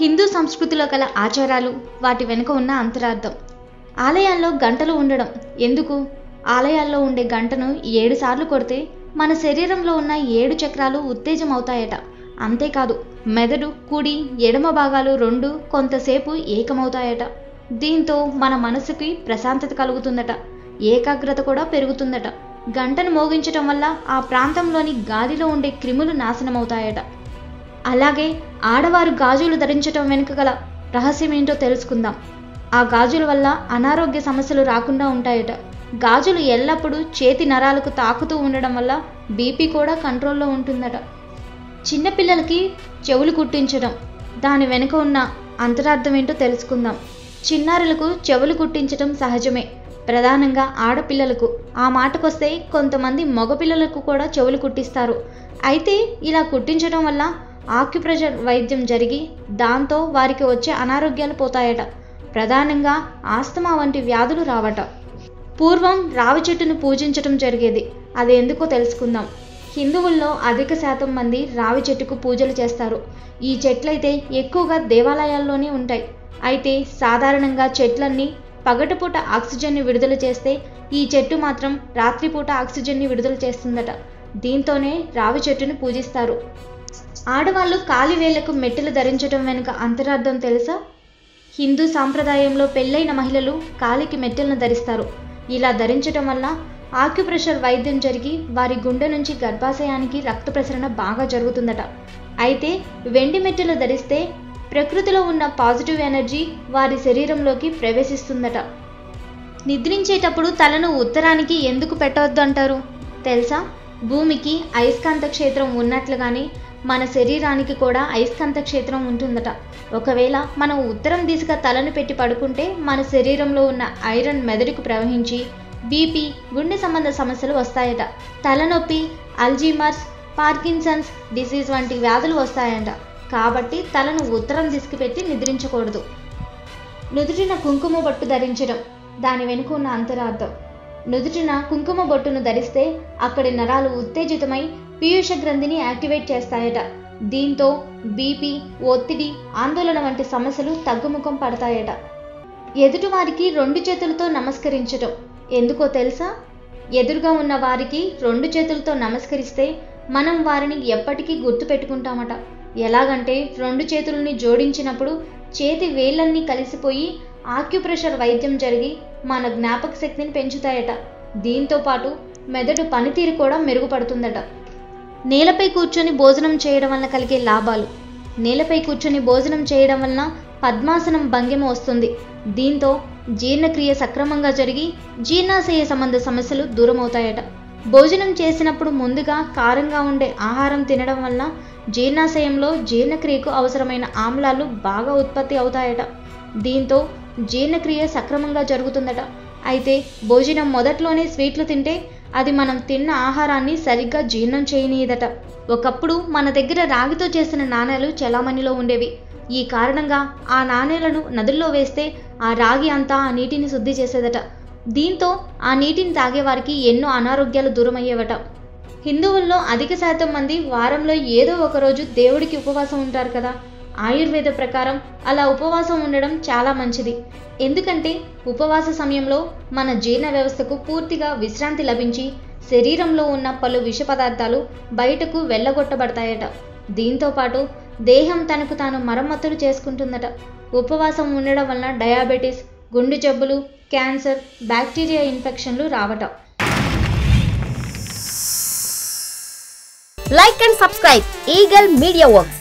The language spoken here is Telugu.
హిందూ సంస్కృతిలో గల ఆచారాలు, వాటి వెనుక ఉన్న అంతరార్థం. ఆలయాల్లో గంటలు ఉండడం ఎందుకు? ఆలయాల్లో ఉండే గంటను 7 సార్లు కొడితే మన శరీరంలో ఉన్న 7 చక్రాలు ఉత్తేజం అవుతాయట. అంతేకాదు, మెదడు కుడి ఎడమ భాగాలు 2 కొంతసేపు ఏకమవుతాయట. దీంతో మన మనసుకి ప్రశాంతత కలుగుతుందట, ఏకాగ్రత కూడా పెరుగుతుందట. గంటను మోగించటం వల్ల ఆ ప్రాంతంలోని గాలిలో ఉండే క్రిములు నాశనమవుతాయట. అలాగే ఆడవారు గాజులు ధరించటం వెనుక గల రహస్యం ఏంటో తెలుసుకుందాం. ఆ గాజుల వల్ల అనారోగ్య సమస్యలు రాకుండా ఉంటాయట. గాజులు ఎల్లప్పుడూ చేతి నరాలకు తాకుతూ ఉండడం వల్ల బీపీ కూడా కంట్రోల్లో ఉంటుందట. చిన్నపిల్లలకి చెవులు కుట్టించడం, దాని వెనుక ఉన్న అంతరార్థం ఏంటో తెలుసుకుందాం. చిన్నారులకు చెవులు కుట్టించడం సహజమే, ప్రధానంగా ఆడపిల్లలకు. ఆ మాటకొస్తే కొంతమంది మగపిల్లలకు కూడా చెవులు కుట్టిస్తారు. అయితే ఇలా కుట్టించడం వల్ల ఆక్యుప్రెషర్ వైద్యం జరిగి దాంతో వారికి వచ్చే అనారోగ్యాలు పోతాయట. ప్రధానంగా ఆస్తమా వంటి వ్యాధులు రావట. పూర్వం రావి చెట్టును పూజించటం జరిగేది. అది ఎందుకో తెలుసుకుందాం. హిందువుల్లో అధిక శాతం మంది రావి చెట్టుకు పూజలు చేస్తారు. ఈ చెట్లయితే ఎక్కువగా దేవాలయాల్లోనే ఉంటాయి. అయితే సాధారణంగా చెట్లన్నీ పగటిపూట ఆక్సిజన్ని విడుదల చేస్తే ఈ చెట్టు మాత్రం రాత్రిపూట ఆక్సిజన్ని విడుదల చేస్తుందట. దీంతోనే రావి చెట్టును పూజిస్తారు. ఆడవాళ్ళు కాలి వేళ్లకు మెట్టెలు ధరించడం వెనుక అంతరార్థం తెలుసా? హిందూ సాంప్రదాయంలో పెళ్ళైన మహిళలు కాలికి మెట్టెలను ధరిస్తారు. ఇలా ధరించడం వల్ల ఆక్యుప్రెషర్ వైద్యం జరిగి వారి గుండె నుంచి గర్భాశయానికి రక్త ప్రసరణ బాగా జరుగుతుందట. అయితే వెండి మెట్టెలు ధరిస్తే ప్రకృతిలో ఉన్న పాజిటివ్ ఎనర్జీ వారి శరీరంలోకి ప్రవేశిస్తుందట. నిద్రించేటప్పుడు తలను ఉత్తరానికి ఎందుకు పెట్టవద్దు అంటారు తెలుసా? భూమికి అయస్కాంత క్షేత్రం ఉన్నట్లుగానే మన శరీరానికి కూడా అయస్కాంత క్షేత్రం ఉంటుందట. ఒకవేళ మనం ఉత్తరం దిశగా తలను పెట్టి పడుకుంటే మన శరీరంలో ఉన్న ఐరన్ మెదడుకు ప్రవహించి బీపీ, గుండె సంబంధ సమస్యలు వస్తాయట. తలనొప్పి, అల్జీమర్స్, పార్కిన్సన్స్ డిసీజ్ వంటి వ్యాధులు వస్తాయంట. కాబట్టి తలను ఉత్తరం దిశకి పెట్టి నిద్రించకూడదు. నుదుటిన కుంకుమ బొట్టు ధరించడం, దాని వెనుక ఉన్న అంతరార్థం. నుదుటిన కుంకుమ బొట్టును ధరిస్తే అక్కడి నరాలు ఉత్తేజితమై పీయూష గ్రంథిని యాక్టివేట్ చేస్తాయట. దీంతో బీపీ, ఒత్తిడి, ఆందోళన వంటి సమస్యలు తగ్గుముఖం పడతాయట. ఎదుటివారికి 2 చేతులతో నమస్కరించడం ఎందుకో తెలుసా? ఎదురుగా ఉన్న వారికి 2 చేతులతో నమస్కరిస్తే మనం వారిని ఎప్పటికీ గుర్తు పెట్టుకుంటామట. ఎలాగంటే 2 చేతులని జోడించినప్పుడు చేతి వేళ్ళన్నీ కలిసిపోయి ఆక్యుప్రెషర్ వైద్యం జరిగి మన జ్ఞాపక శక్తిని పెంచుతాయట. దీంతో పాటు మెదడు పనితీరు కూడా మెరుగుపడుతుందట. నేలపై కూర్చొని భోజనం చేయడం వల్ల కలిగే లాభాలు. నేలపై కూర్చొని భోజనం చేయడం వలన పద్మాసనం భంగిమ వస్తుంది. దీంతో జీర్ణక్రియ సక్రమంగా జరిగి జీర్ణాశయ సంబంధ సమస్యలు దూరమవుతాయట. భోజనం చేసినప్పుడు ముందుగా కారంగా ఉండే ఆహారం తినడం వల్ల జీర్ణాశయంలో జీర్ణక్రియకు అవసరమైన ఆమ్లాలు బాగా ఉత్పత్తి అవుతాయట. దీంతో జీర్ణక్రియ సక్రమంగా జరుగుతుందట. అయితే భోజనం మొదట్లోనే స్వీట్లు తింటే అది మనం తిన్న ఆహారాన్ని సరిగ్గా జీర్ణం చేయనీయదట. ఒకప్పుడు మన దగ్గర రాగితో చేసిన నాణేలు చలామణిలో ఉండేవి. ఈ కారణంగా ఆ నాణేలను నదుల్లో వేస్తే ఆ రాగి అంతా ఆ నీటిని శుద్ధి చేసేదట. దీంతో ఆ నీటిని తాగేవారికి ఎన్నో అనారోగ్యాలు దూరమయ్యేవట. హిందువుల్లో అధిక శాతం మంది వారంలో ఏదో ఒకరోజు దేవుడికి ఉపవాసం ఉంటారు కదా. ఆయుర్వేద ప్రకారం అలా ఉపవాసం ఉండడం చాలా మంచిది. ఎందుకంటే ఉపవాస సమయంలో మన జీర్ణ వ్యవస్థకు పూర్తిగా విశ్రాంతి లభించి శరీరంలో ఉన్న పలు విష పదార్థాలు బయటకు వెళ్ళగొట్టబడతాయట. దీంతోపాటు దేహం తనకు తాను మరమ్మతులు చేసుకుంటుందట. ఉపవాసం ఉండడం వలన డయాబెటీస్, గుండె జబ్బులు, క్యాన్సర్, బ్యాక్టీరియా ఇన్ఫెక్షన్లు రావట. Like and subscribe Eagle Media Works.